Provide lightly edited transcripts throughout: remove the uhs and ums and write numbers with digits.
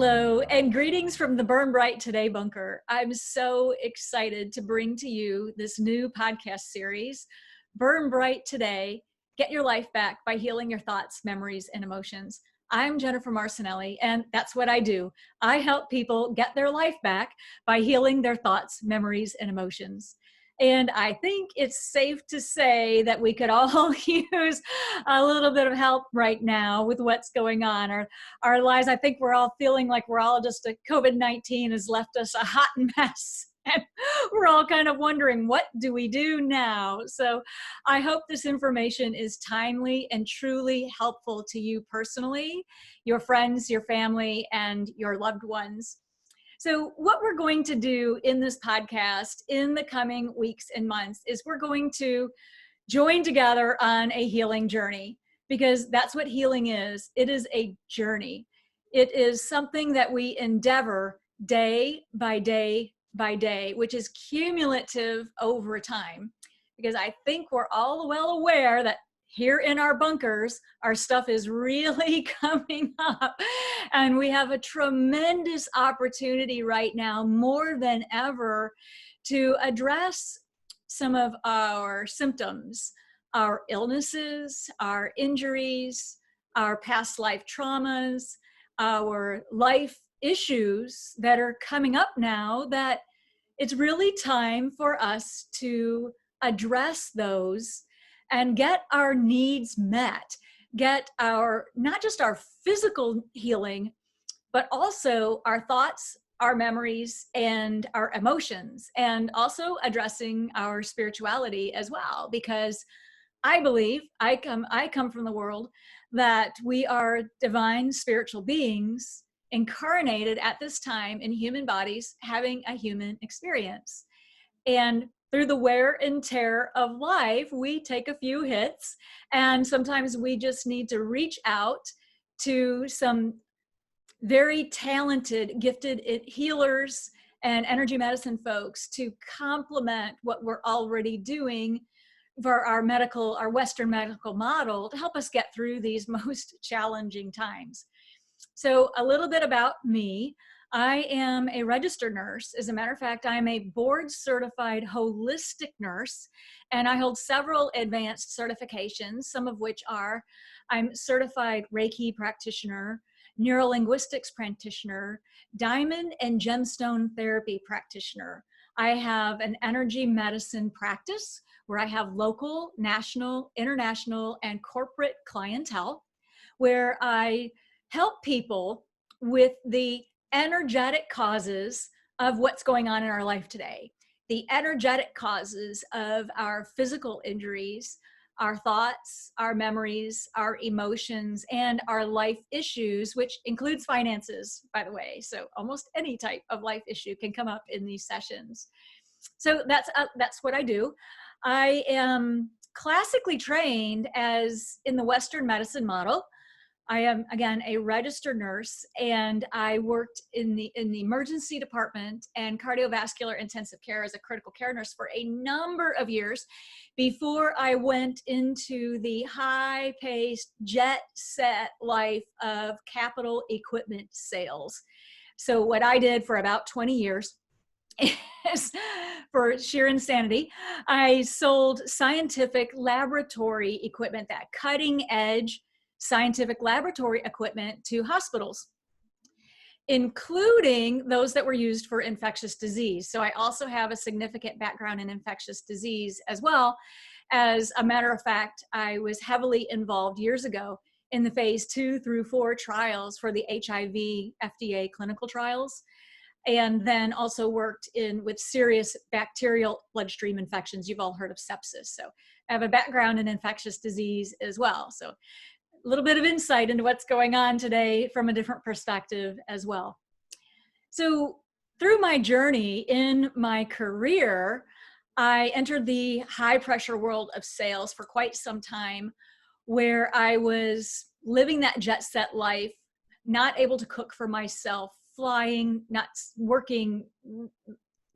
Hello, and greetings from the Burn Bright Today bunker. I'm so excited to bring to you this new podcast series, Burn Bright Today, Get Your Life Back by Healing Your Thoughts, Memories, and Emotions. I'm Jennifer Marcenelle, and that's what I do. I help people get their life back by healing their thoughts, memories, and emotions. And I think it's safe to say that we could all use a little bit of help right now with what's going on. Our lives, I think we're all feeling like we're all just, COVID-19 has left us a hot mess. And we're all kind of wondering, what do we do now? So I hope this information is timely and truly helpful to you personally, your friends, your family, and your loved ones. So what we're going to do in this podcast in the coming weeks and months is we're going to join together on a healing journey, because that's what healing is. It is a journey. It is something that we endeavor day by day by day, which is cumulative over time. Because I think we're all well aware that here in our bunkers, our stuff is really coming up. And we have a tremendous opportunity right now, more than ever, to address some of our symptoms, our illnesses, our injuries, our past life traumas, our life issues that are coming up now, that it's really time for us to address those and get our needs met, get our, not just our physical healing, but also our thoughts, our memories, and our emotions, and also addressing our spirituality as well. Because I believe, I come from the world that we are divine spiritual beings incarnated at this time in human bodies, having a human experience. And through the wear and tear of life, we take a few hits, and sometimes we just need to reach out to some very talented, gifted healers and energy medicine folks to complement what we're already doing for our Western medical model to help us get through these most challenging times. So a little bit about me. I am a registered nurse. As a matter of fact, I'm a board certified holistic nurse, and I hold several advanced certifications, some of which are I'm certified Reiki practitioner, neurolinguistics practitioner, diamond and gemstone therapy practitioner. I have an energy medicine practice where I have local, national, international, and corporate clientele, where I help people with the energetic causes of what's going on in our life today, the energetic causes of our physical injuries, our thoughts, our memories, our emotions, and our life issues, which includes finances, by the way. So almost any type of life issue can come up in these sessions. So that's what I do. I am classically trained as in the Western medicine model. I am, again, a registered nurse, and I worked in the emergency department and cardiovascular intensive care as a critical care nurse for a number of years before I went into the high-paced, jet-set life of capital equipment sales. So what I did for about 20 years is, for sheer insanity, I sold scientific laboratory equipment, that cutting-edge scientific laboratory equipment, to hospitals, including those that were used for infectious disease. So I also have a significant background in infectious disease as well. As a matter of fact, I was heavily involved years ago in the phase 2 through 4 trials for the HIV FDA clinical trials, and then also worked with serious bacterial bloodstream infections. You've all heard of sepsis. So I have a background in infectious disease as well. So a little bit of insight into what's going on today from a different perspective as well. So through my journey in my career, I entered the high pressure world of sales for quite some time, where I was living that jet set life, not able to cook for myself, flying, not working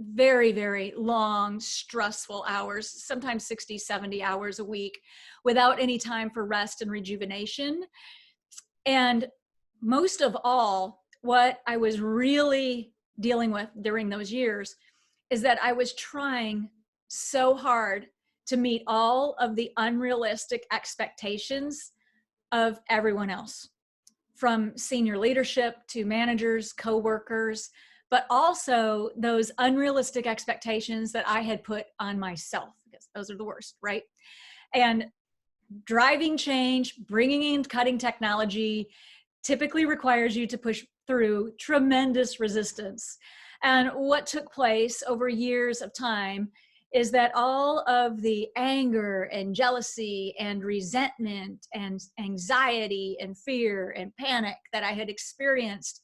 very, very long, stressful hours, sometimes 60, 70 hours a week, without any time for rest and rejuvenation. And most of all, what I was really dealing with during those years is that I was trying so hard to meet all of the unrealistic expectations of everyone else, from senior leadership to managers, coworkers, but also those unrealistic expectations that I had put on myself, because those are the worst, right? And driving change, bringing in cutting technology typically requires you to push through tremendous resistance. And what took place over years of time is that all of the anger and jealousy and resentment and anxiety and fear and panic that I had experienced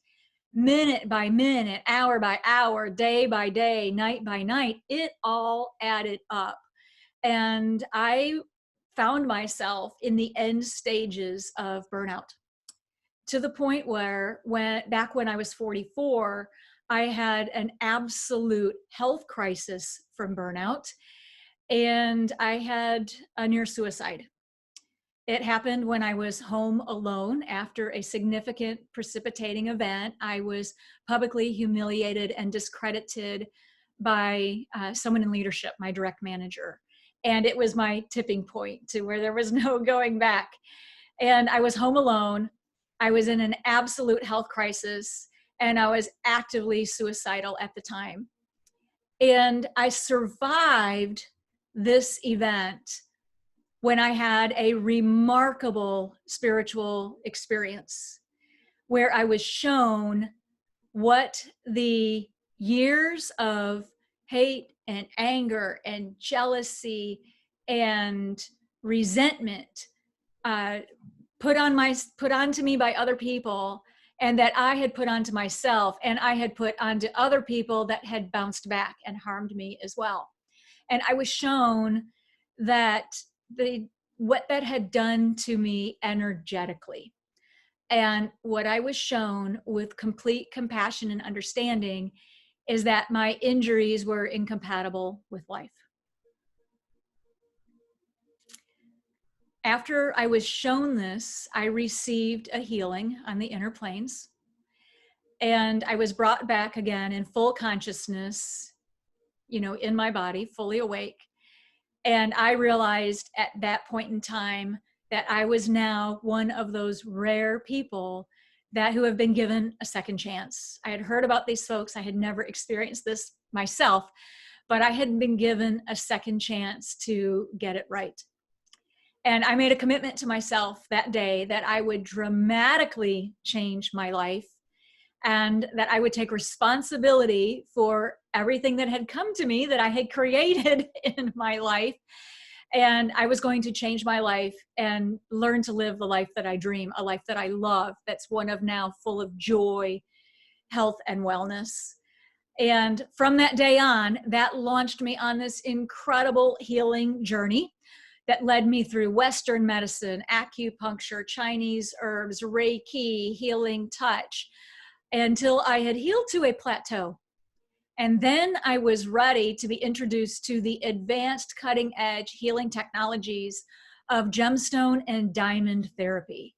minute by minute, hour by hour, day by day, night by night, it all added up. And I found myself in the end stages of burnout, to the point where back when I was 44, I had an absolute health crisis from burnout, and I had a near suicide. It happened when I was home alone after a significant precipitating event. I was publicly humiliated and discredited by someone in leadership, my direct manager. And it was my tipping point to where there was no going back. And I was home alone. I was in an absolute health crisis, and I was actively suicidal at the time. And I survived this event when I had a remarkable spiritual experience where I was shown what the years of hate and anger and jealousy and resentment put onto me by other people, and that I had put onto myself, and I had put onto other people that had bounced back and harmed me as well. And I was shown that what that had done to me energetically. And what I was shown with complete compassion and understanding is that my injuries were incompatible with life. After I was shown this, I received a healing on the inner planes, and I was brought back again in full consciousness, in my body, fully awake. And I realized at that point in time that I was now one of those rare people who have been given a second chance. I had heard about these folks. I had never experienced this myself, but I had been given a second chance to get it right. And I made a commitment to myself that day that I would dramatically change my life, and that I would take responsibility for everything that had come to me that I had created in my life. And I was going to change my life and learn to live the life that I dream, a life that I love, that's one of now full of joy, health, and wellness. And from that day on, that launched me on this incredible healing journey that led me through Western medicine, acupuncture, Chinese herbs, Reiki, healing touch, until I had healed to a plateau. And then I was ready to be introduced to the advanced cutting edge healing technologies of gemstone and diamond therapy.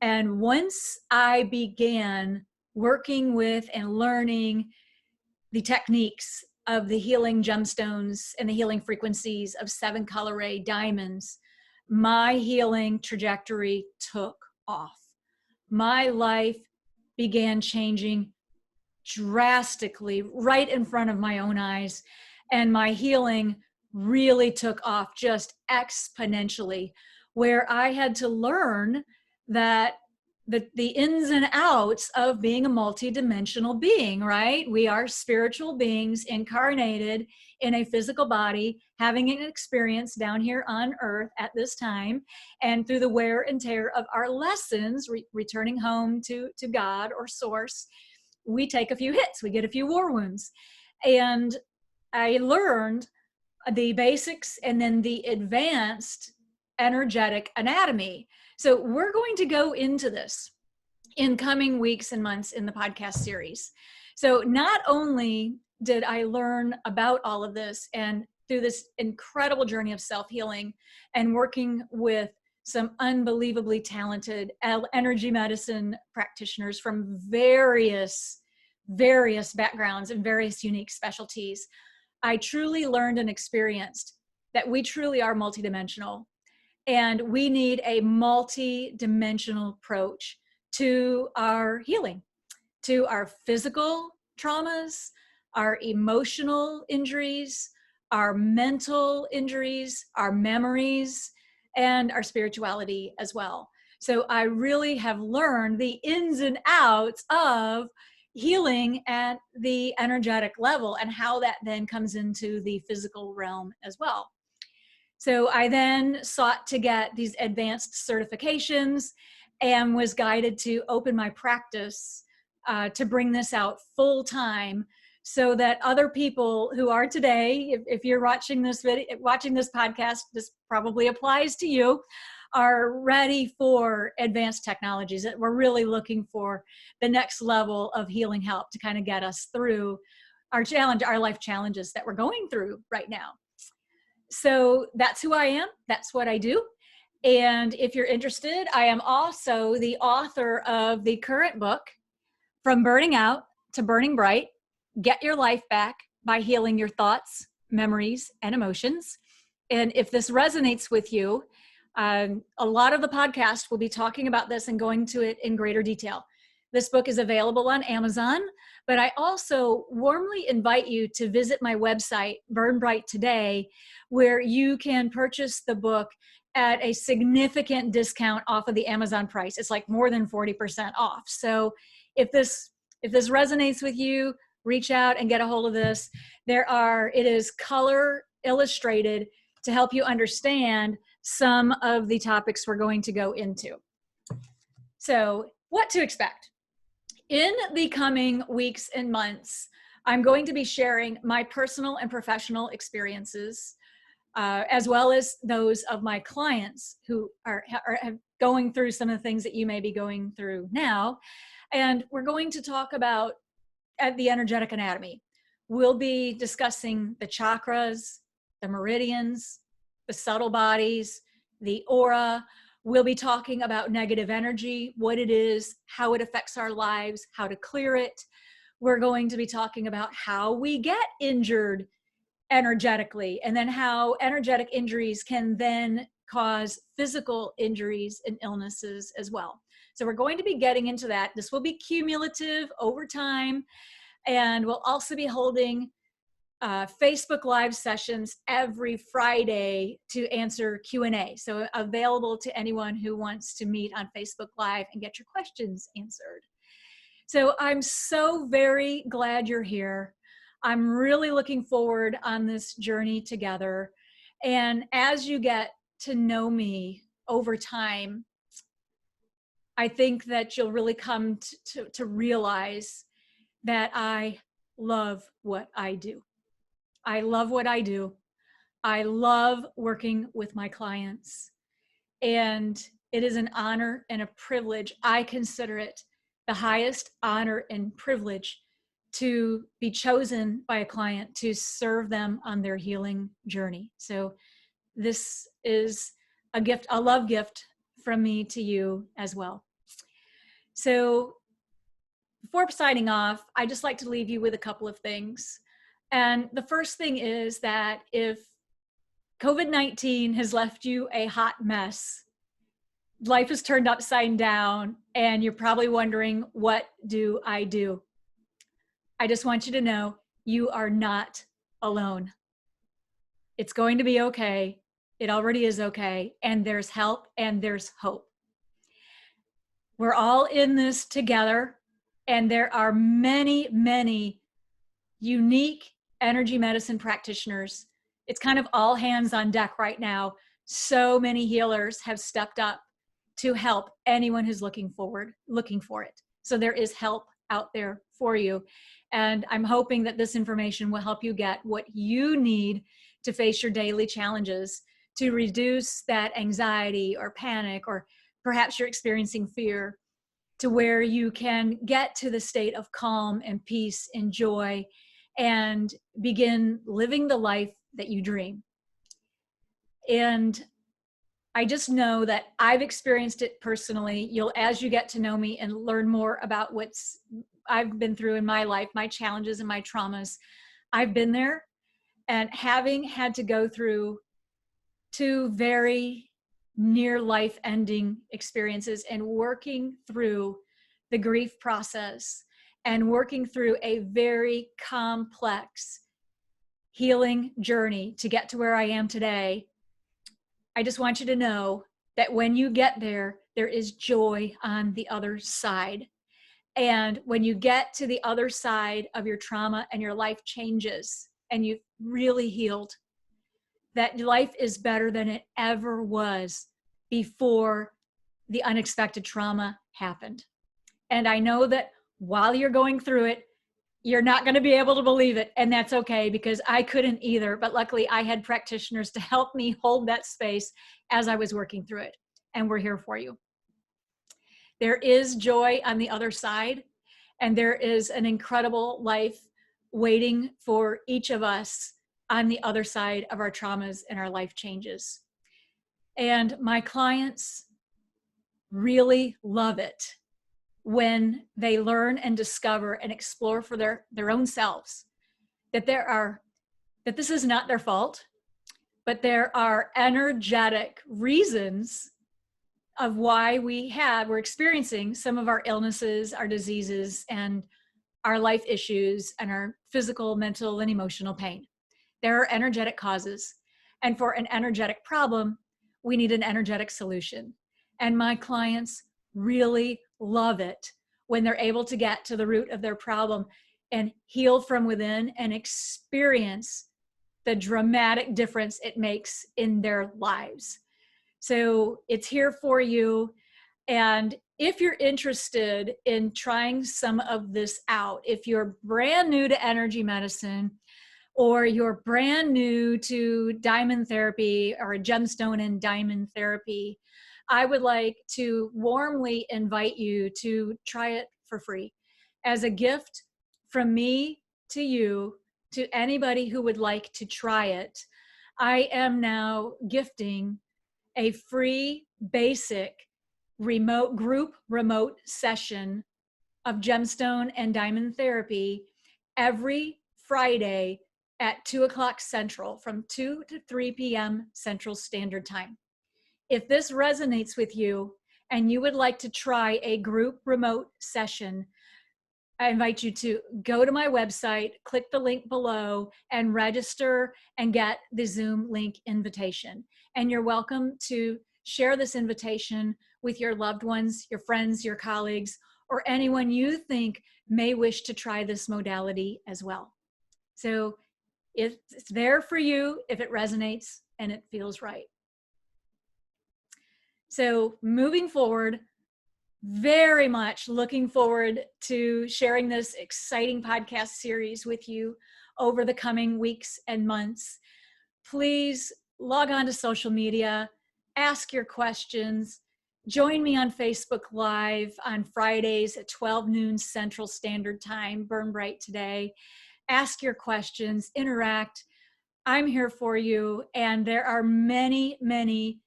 And once I began working with and learning the techniques of the healing gemstones and the healing frequencies of 7-color ray diamonds, my healing trajectory took off. My life began changing drastically right in front of my own eyes, and my healing really took off just exponentially, where I had to learn that the ins and outs of being a multidimensional being, right? We are spiritual beings incarnated in a physical body, having an experience down here on earth at this time. And through the wear and tear of our lessons, returning home to God or source, we take a few hits, we get a few war wounds. And I learned the basics and then the advanced energetic anatomy. So we're going to go into this in coming weeks and months in the podcast series. So not only did I learn about all of this, and through this incredible journey of self-healing and working with some unbelievably talented energy medicine practitioners from various backgrounds and various unique specialties. I truly learned and experienced that we truly are multidimensional, and we need a multi-dimensional approach to our healing, to our physical traumas, our emotional injuries, our mental injuries, our memories, and our spirituality as well. So I really have learned the ins and outs of healing at the energetic level and how that then comes into the physical realm as well. So I then sought to get these advanced certifications and was guided to open my practice to bring this out full time, so that other people who are today, if you're watching this video, watching this podcast, this probably applies to you, are ready for advanced technologies. That we're really looking for the next level of healing help to kind of get us through our life challenges that we're going through right now. So that's who I am. That's what I do. And if you're interested, I am also the author of the current book, From Burning Out to Burning Bright: Get Your Life Back by Healing Your Thoughts, Memories, and Emotions. And if this resonates with you, a lot of the podcast will be talking about this and going to it in greater detail. This book is available on Amazon, but I also warmly invite you to visit my website, Burn Bright Today, where you can purchase the book at a significant discount off of the Amazon price. It's like more than 40% off. So if this resonates with you, reach out and get a hold of this. It is color illustrated to help you understand some of the topics we're going to go into. So, what to expect? In the coming weeks and months, I'm going to be sharing my personal and professional experiences, as well as those of my clients who are going through some of the things that you may be going through now. And we're going to talk about the energetic anatomy. We'll be discussing the chakras, the meridians, the subtle bodies, the aura. We'll be talking about negative energy, what it is, how it affects our lives, how to clear it. We're going to be talking about how we get injured energetically, and then how energetic injuries can then cause physical injuries and illnesses as well. So we're going to be getting into that. This will be cumulative over time, and we'll also be holding Facebook Live sessions every Friday to answer Q&A. So available to anyone who wants to meet on Facebook Live and get your questions answered. So I'm so very glad you're here. I'm really looking forward on this journey together. And as you get to know me over time, I think that you'll really come to realize that I love what I do. I love what I do. I love working with my clients. And it is an honor and a privilege. I consider it the highest honor and privilege to be chosen by a client to serve them on their healing journey. So this is a gift, a love gift from me to you as well. So before signing off, I just like to leave you with a couple of things. And the first thing is that if COVID-19 has left you a hot mess, life is turned upside down, and you're probably wondering, what do I do? I just want you to know you are not alone. It's going to be okay. It already is okay. And there's help and there's hope. We're all in this together, and there are many, many unique energy medicine practitioners. It's kind of all hands on deck right now. So many healers have stepped up to help anyone who's looking for it. So there is help out there for you. And I'm hoping that this information will help you get what you need to face your daily challenges, to reduce that anxiety or panic, or perhaps you're experiencing fear, to where you can get to the state of calm and peace and joy and begin living the life that you dream. And I just know that I've experienced it personally. As you get to know me and learn more about what's I've been through in my life, my challenges and my traumas, I've been there. And having had to go through two very near life ending experiences and working through the grief process and working through a very complex healing journey to get to where I am today, I just want you to know that when you get there, there is joy on the other side. And when you get to the other side of your trauma and your life changes and you've really healed, that life is better than it ever was before the unexpected trauma happened. And I know that while you're going through it, you're not going to be able to believe it. And that's okay, because I couldn't either. But luckily, I had practitioners to help me hold that space as I was working through it. And we're here for you. There is joy on the other side, and there is an incredible life waiting for each of us on the other side of our traumas and our life changes. And my clients really love it when they learn and discover and explore for their own selves that this is not their fault, but there are energetic reasons of why we're experiencing some of our illnesses, our diseases, and our life issues, and our physical, mental, and emotional pain. There are energetic causes. And for an energetic problem, we need an energetic solution. And my clients really love it when they're able to get to the root of their problem and heal from within and experience the dramatic difference it makes in their lives. So it's here for you. And if you're interested in trying some of this out, if you're brand new to energy medicine, or you're brand new to diamond therapy or a gemstone and diamond therapy, I would like to warmly invite you to try it for free as a gift from me to you, to anybody who would like to try it. I am now gifting a free basic remote session of gemstone and diamond therapy every Friday at 2:00 Central, from 2 to 3 p.m. Central Standard Time. If this resonates with you and you would like to try a group remote session, I invite you to go to my website, click the link below, and register and get the Zoom link invitation. And you're welcome to share this invitation with your loved ones, your friends, your colleagues, or anyone you think may wish to try this modality as well. So it's there for you if it resonates and it feels right. So moving forward, very much looking forward to sharing this exciting podcast series with you over the coming weeks and months. Please log on to social media, ask your questions, join me on Facebook Live on Fridays at 12 noon Central Standard Time, Burn Bright Today. Ask your questions, interact. I'm here for you. And there are many, many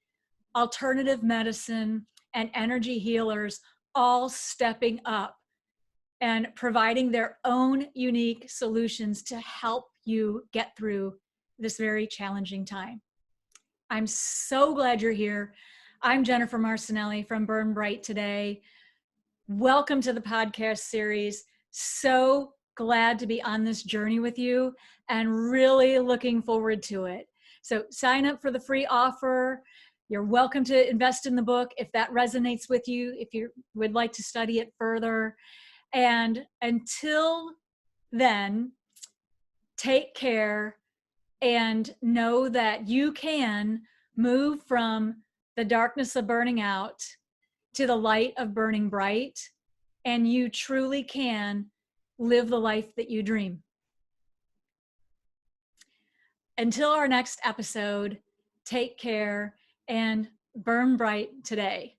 alternative medicine and energy healers all stepping up and providing their own unique solutions to help you get through this very challenging time. I'm so glad you're here. I'm Jennifer Marcenelle from Burn Bright Today. Welcome to the podcast series. So glad to be on this journey with you and really looking forward to it. So sign up for the free offer. You're welcome to invest in the book if that resonates with you, if you would like to study it further. And until then, take care and know that you can move from the darkness of burning out to the light of burning bright, and you truly can live the life that you dream. Until our next episode, take care and burn bright today.